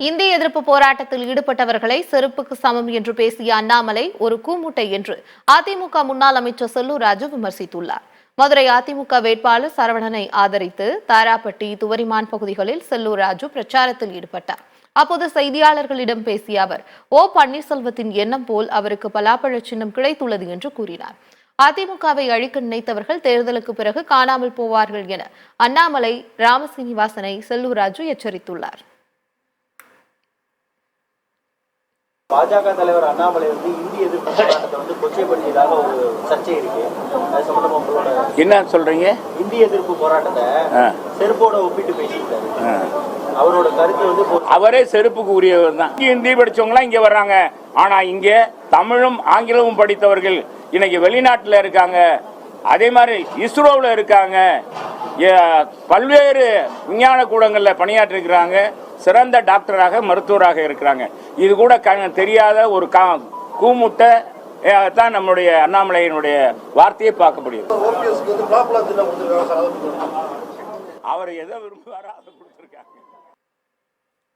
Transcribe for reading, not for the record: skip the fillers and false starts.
இந்திய எதிர்ப்பு போராட்டத்தில் ஈடுபட்டவர்களை செருப்புக்கு சமம் என்று பேசிய அண்ணாமலை ஒரு கூமுட்டை என்று அதிமுக முன்னாள் அமைச்சர் செல்லூர் ராஜு விமர்சித்துள்ளார். மதுரை அதிமுக வேட்பாளர் சரவணனை ஆதரித்து தாராப்பட்டி, துவரிமான் பகுதிகளில் செல்லூர் ராஜு பிரச்சாரத்தில் ஈடுபட்டார். அப்போது செய்தியாளர்களிடம் பேசிய அவர், பன்னீர்செல்வத்தின் எண்ணம் போல் அவருக்கு பலாப்பழ சின்னம் கிடைத்துள்ளது என்று கூறினார். அதிமுகவை அழிக்க நினைத்தவர்கள் தேர்தலுக்கு பிறகு காணாமல் போவார்கள் என அண்ணாமலை ராமசீனிவாசனை செல்லூர் ராஜு எச்சரித்துள்ளார். பாஜக தலைவர் அண்ணாமலை இந்திய எதிர்ப்பு போராட்டத்தை கொச்சைப்படுத்தியதாக ஒரு சர்ச்சை இருக்கு. அது சம்பந்தமா உங்களோட என்ன சொல்றீங்க? இந்திய எதிர்ப்பு போராட்டத்தை செருப்போட ஒப்பிட்டு பேசிட்டாரு. அவரோட கருத்து அவரே செருப்புக்கு உரியவர் தான். ஹிந்தி படிச்சவங்களாம் இங்க வர்றாங்க. ஆனா இங்க தமிழும் ஆங்கிலமும் படித்தவர்கள் இன்னைக்கு வெளிநாட்டுல இருக்காங்க. அதே மாதிரி இஸ்ரோவில் இருக்காங்க. பல்வேறு விஞ்ஞான கூடங்களில் பணியாற்றிருக்கிறாங்க. சிறந்த டாக்டராக, மருத்துவராக இருக்கிறாங்க. இது கூட தெரியாத ஒரு கூமுட்டை தான் நம்முடைய அண்ணாமலையினுடைய வார்த்தையை பார்க்க முடியும். அவர் எதை விரும்புவாரோ அதை கொடுத்துருக்காங்க.